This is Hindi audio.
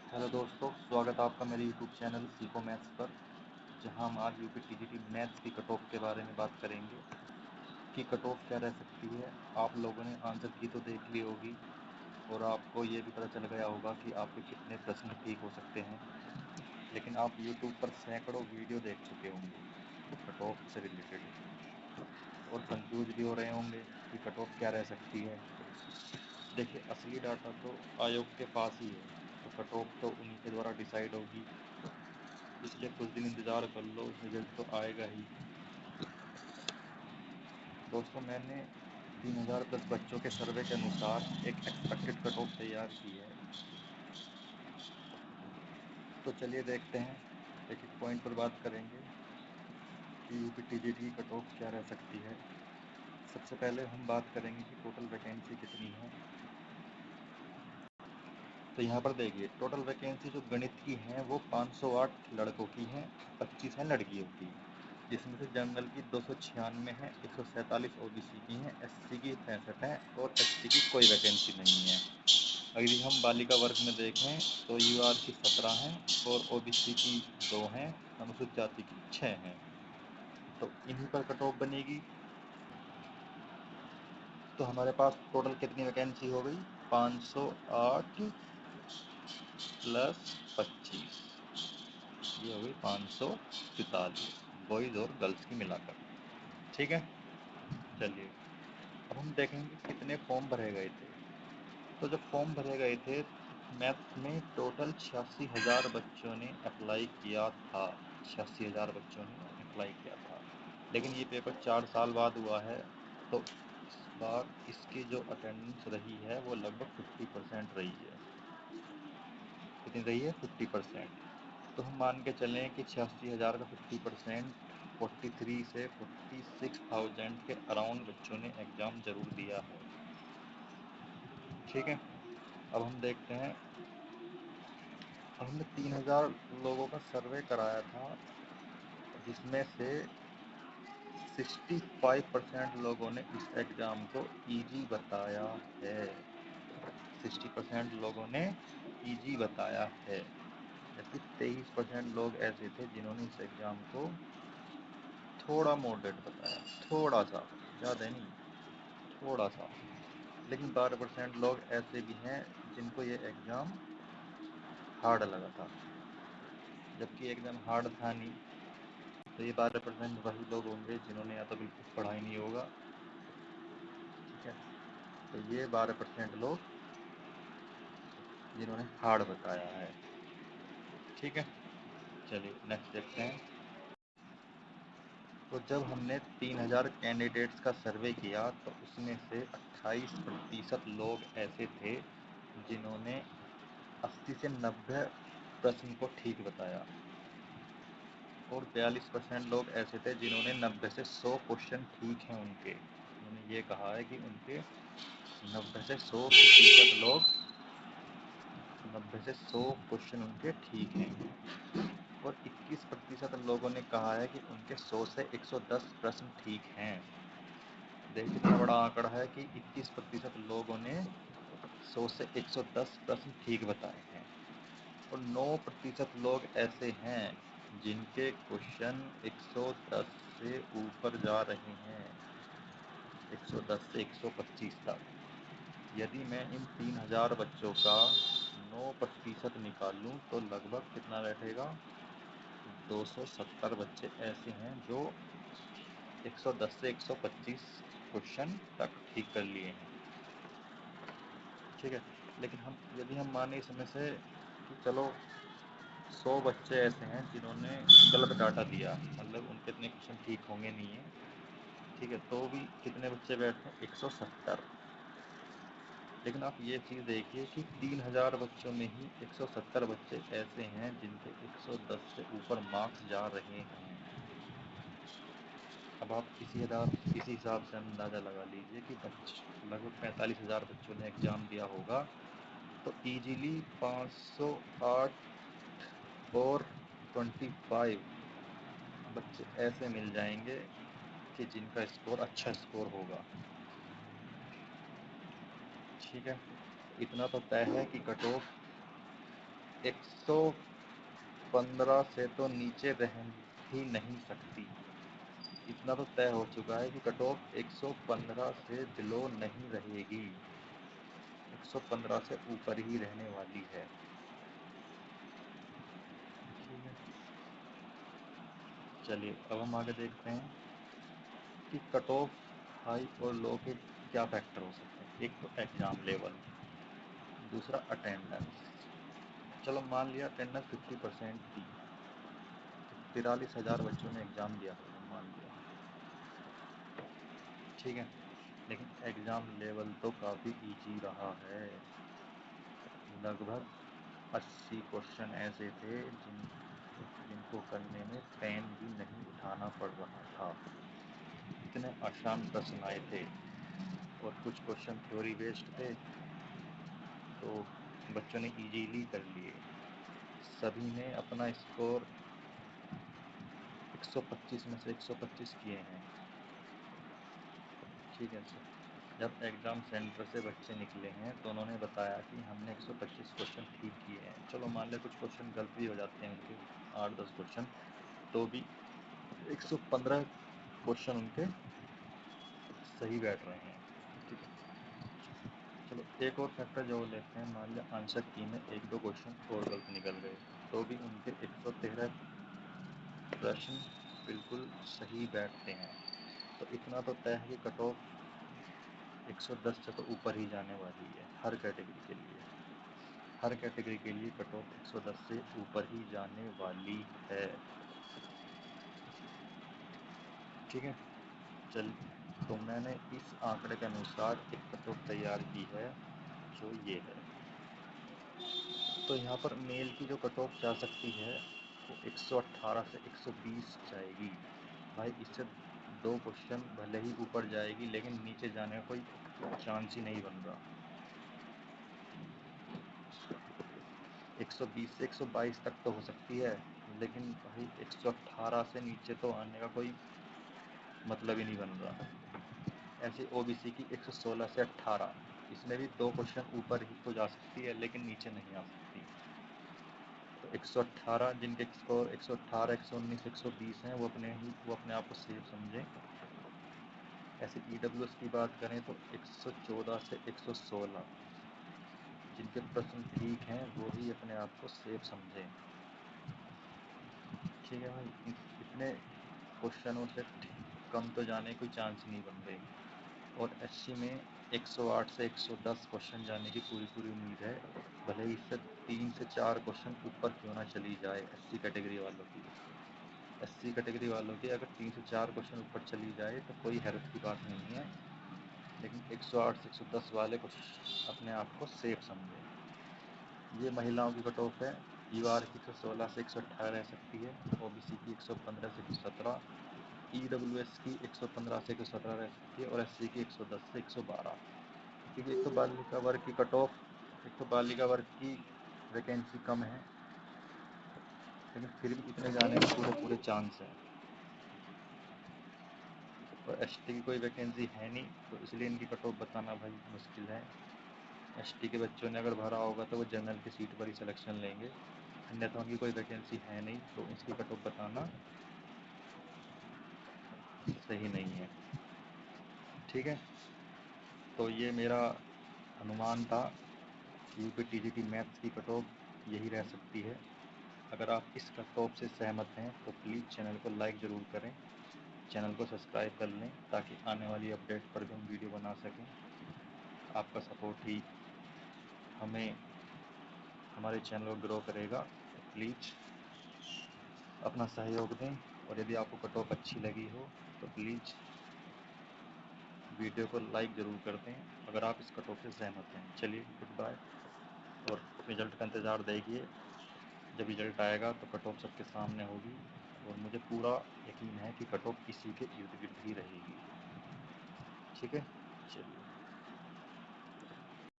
हेलो दोस्तों, स्वागत है आपका मेरे यूट्यूब चैनल सीखो मैथ्स पर, जहां हम आज यूपी टीजीटी मैथ्स की कट ऑफ के बारे में बात करेंगे कि कट ऑफ क्या रह सकती है। आप लोगों ने आंसर की तो देख ली होगी और आपको ये भी पता चल गया होगा कि आपके कितने प्रश्न ठीक हो सकते हैं, लेकिन आप यूट्यूब पर सैकड़ों वीडियो देख चुके होंगे कट ऑफ से रिलेटेड और कंफ्यूज भी हो रहे होंगे कि कट ऑफ क्या रह सकती है। देखिए, असली डाटा तो आयोग के पास ही है, तो कट ऑफ तो उन्हीं के द्वारा डिसाइड होगी, इसलिए कुछ दिन इंतज़ार कर लो, रिजल्ट तो आएगा ही। दोस्तों, मैंने 3000 प्लस बच्चों के सर्वे के अनुसार एक एक्सपेक्टेड कट ऑफ तैयार की है। तो चलिए देखते हैं, एक एक पॉइंट पर बात करेंगे कि यूपी टीजीटी की कट ऑफ क्या रह सकती है। सबसे पहले हम बात करेंगे कि टोटल वैकेंसी कितनी है। तो यहाँ पर देखिए, टोटल वैकेंसी जो गणित की हैं वो 508 लड़कों की हैं, 25 हैं लड़कियों की, जिसमें से जनरल की 296 है, 147 ओबीसी की हैं, एससी की 65 है और एसटी की कोई वैकेंसी नहीं है। अगर हम बालिका वर्ग में देखें तो यूआर की 17 हैं और ओबीसी की 2 हैं, अनुसूचित जाति की 6 हैं। तो इन्हीं पर कट ऑफ बनेगी। तो हमारे पास टोटल कितनी वैकेंसी हो गई? 508 प्लस 25, ये हो गई 543 बॉयज़ और गर्ल्स की मिलाकर। ठीक है, चलिए अब हम देखेंगे कितने फॉर्म भरे गए थे। तो जब फॉर्म भरे गए थे मैथ्स में टोटल 86,000 बच्चों ने अप्लाई किया था। 86,000 बच्चों ने अप्लाई किया था, लेकिन ये पेपर 4 साल बाद हुआ है, तो इस बार इसकी जो अटेंडेंस रही है वो लगभग 50% रही है। कितनी रही है? 50%। तो हम मान के चलें कि 86,000 का 50%, 43 से 46,000 के अराउंड बच्चों ने एग्ज़ाम ज़रूर दिया है। ठीक है, अब हम देखते हैं। अब हमने 3,000 लोगों का सर्वे कराया था, जिसमें से 65% लोगों ने इस एग्ज़ाम को इजी बताया है। 60% लोगों ने इजी बताया है, जबकि 23% लोग ऐसे थे जिन्होंने इस एग्ज़ाम को थोड़ा मॉडरेट बताया, थोड़ा सा, ज़्यादा नहीं, थोड़ा सा। लेकिन 12% लोग ऐसे भी हैं जिनको ये एग्ज़ाम हार्ड लगा था, जबकि एग्ज़ाम हार्ड था नहीं। तो ये 12% वही लोग होंगे जिन्होंने या तो बिल्कुल पढ़ा ही नहीं होगा। ठीक है, तो ये 12% लोग जिन्होंने हार्ड बताया है। ठीक है, चलिए नेक्स्ट देखते हैं। तो जब हमने 3,000 कैंडिडेट्स का सर्वे किया तो उसमें से 28% लोग ऐसे थे जिन्होंने 80 से 90 प्रश्न को ठीक बताया और 42% लोग ऐसे थे जिन्होंने 90 से 100 क्वेश्चन ठीक हैं उनके। उन्होंने ये कहा है कि उनके 90 से 100% लोग 90 से 100 क्वेश्चन उनके ठीक हैं और 21% लोगों ने कहा है कि उनके 100 से 110 प्रश्न ठीक हैं। देखिए कितना बड़ा आंकड़ा है कि 21% लोगों ने 100 से 110 प्रश्न ठीक बताए हैं और 9% लोग ऐसे हैं जिनके क्वेश्चन 110 से ऊपर जा रहे हैं, 110 से 125 तक। यदि मैं इन 3,000 बच्चों का 9% निकालूं तो लगभग कितना बैठेगा? 270 बच्चे ऐसे हैं जो 110 से 125 क्वेश्चन तक ठीक कर लिए हैं। ठीक है, लेकिन यदि हम माने इसमें से कि चलो 100 बच्चे ऐसे हैं जिन्होंने गलत डाटा दिया, मतलब उनके इतने क्वेश्चन ठीक होंगे नहीं है, ठीक है, तो भी कितने बच्चे बैठे हैं? 170। लेकिन आप ये चीज़ देखिए कि 3,000 बच्चों में ही 170 बच्चे ऐसे हैं जिनके 110 से ऊपर मार्क्स जा रहे हैं। अब आप इसी हिसाब से अंदाज़ा लगा लीजिए कि लगभग 45,000 बच्चों ने एग्ज़ाम दिया होगा, तो ईजीली 508 और 25 बच्चे ऐसे मिल जाएंगे कि जिनका स्कोर अच्छा स्कोर होगा। ठीक है, इतना तो तय है कि कट ऑफ 115 से तो नीचे रह ही नहीं सकती। इतना तो तय हो चुका है कि कट ऑफ 115 से बिलो नहीं रहेगी, 115 से ऊपर ही रहने वाली है। ठीक है, चलिए अब हम आगे देखते हैं कि कट ऑफ हाई और लो के क्या फैक्टर हो सकते हैं। एक तो एग्ज़ाम लेवल, दूसरा अटेंडेंस। चलो मान लिया अटेंडेंस 50% थी, 43,000 बच्चों ने एग्ज़ाम दिया होगा मान लिया, ठीक है। लेकिन एग्ज़ाम लेवल तो काफ़ी इजी रहा है, लगभग 80 क्वेश्चन ऐसे थे जिनको करने में पेन भी नहीं उठाना पड़ रहा था। इतने आसान प्रश्न आए थे और कुछ क्वेश्चन थ्योरी बेस्ड थे, तो बच्चों ने इजीली कर लिए। सभी ने अपना स्कोर 125 में से 125 किए हैं, ठीक है सर। जब एग्ज़ाम सेंटर से बच्चे निकले हैं तो उन्होंने बताया कि हमने 125 क्वेश्चन ठीक किए हैं। चलो मान लिया कुछ क्वेश्चन गलत भी हो जाते हैं उनके, 8-10 क्वेश्चन, तो भी 115 क्वेश्चन उनके सही बैठ रहे हैं, ठीक है। चलो एक और फैक्टर जो लेते हैं, मान लिया आंसर की में 1-2 क्वेश्चन और गलत निकल गए, तो भी उनके 113 प्रश्न बिल्कुल सही बैठते हैं। तो इतना तो तय है कि कट ऑफ 110 से तो ऊपर ही जाने वाली है हर कैटेगरी के लिए, हर कैटेगरी के लिए कट ऑफ 110 से ऊपर ही जाने वाली है, ठीक है। चल, तो मैंने इस आंकड़े के अनुसार एक कट ऑफ तैयार की है जो ये है। तो यहाँ पर मेल की जो कट ऑफ जा सकती है वो 118 से 120 जाएगी। भाई इससे 2 क्वेश्चन भले ही ऊपर जाएगी लेकिन नीचे जाने का कोई चांस ही नहीं बन रहा। 120 से 122 तक तो हो सकती है, लेकिन भाई 118 से नीचे तो आने का कोई मतलब ही नहीं बन रहा। ऐसे ओबीसी की 116 से 18, इसमें भी 2 क्वेश्चन ऊपर ही तो जा सकती है लेकिन नीचे नहीं आ सकती। तो 118 जिनके स्कोर 118, 119, 120 हैं, वो अपने आप को सेफ समझें। ऐसे ईडब्ल्यूएस की बात करें तो 114 से 116, जिनके प्रश्न ठीक हैं वो ही अपने आप को सेफ समझें, ठीक है भाई। इतने क्वेश्चनों से कम तो जाने कोई चांस ही नहीं बन रही। और एससी में 108 से 110 क्वेश्चन जाने की पूरी पूरी उम्मीद है, भले ही इससे 3 से 4 क्वेश्चन ऊपर क्यों ना चली जाए एससी कैटेगरी वालों की। एससी कैटेगरी वालों की अगर 3 से 4 क्वेश्चन ऊपर चली जाए तो कोई हैरत की बात नहीं है, लेकिन 108 से 110 वाले कुछ अपने आप को सेफ समझें। ये महिलाओं की कट ऑफ है। यूआर की 116 से 118 रह सकती है, ओबीसी की 115 से 117, ईडब्ल्यूएस की 115 से 117 रह सकती है और एससी की 110 से 112। क्योंकि एक तो बालिका वर्ग की कट ऑफ, एक तो बालिका वर्ग की वैकेंसी कम है, लेकिन फिर भी इतने जाने के पूरे पूरे चांस हैं। और एसटी की कोई वैकेंसी है नहीं, तो इसलिए इनकी कट ऑफ बताना भाई मुश्किल है। एसटी के बच्चों ने अगर भरा होगा तो वो जनरल की सीट पर ही सिलेक्शन लेंगे, अन्यथा उनकी कोई वैकेंसी है नहीं, तो उसकी कट ऑफ बताना सही नहीं है, ठीक है। तो ये मेरा अनुमान था कि यूपी टीजीटी मैथ्स की कट ऑफ यही रह सकती है। अगर आप इस कट ऑफ से सहमत हैं तो प्लीज़ चैनल को लाइक ज़रूर करें, चैनल को सब्सक्राइब कर लें ताकि आने वाली अपडेट पर भी हम वीडियो बना सकें। आपका सपोर्ट ही हमें हमारे चैनल को ग्रो करेगा, तो प्लीज़ अपना सहयोग दें। और यदि आपको कट ऑफ अच्छी लगी हो तो प्लीज़ वीडियो को लाइक ज़रूर कर दें अगर आप इस कट ऑफ से सहमत हैं। चलिए गुड बाय, और रिज़ल्ट का इंतज़ार देखिए। जब रिज़ल्ट आएगा तो कट ऑफ सबके सामने होगी और मुझे पूरा यकीन है कि कट ऑफ इसी के इर्द गिर्द ही रहेगी, ठीक है। चलिए।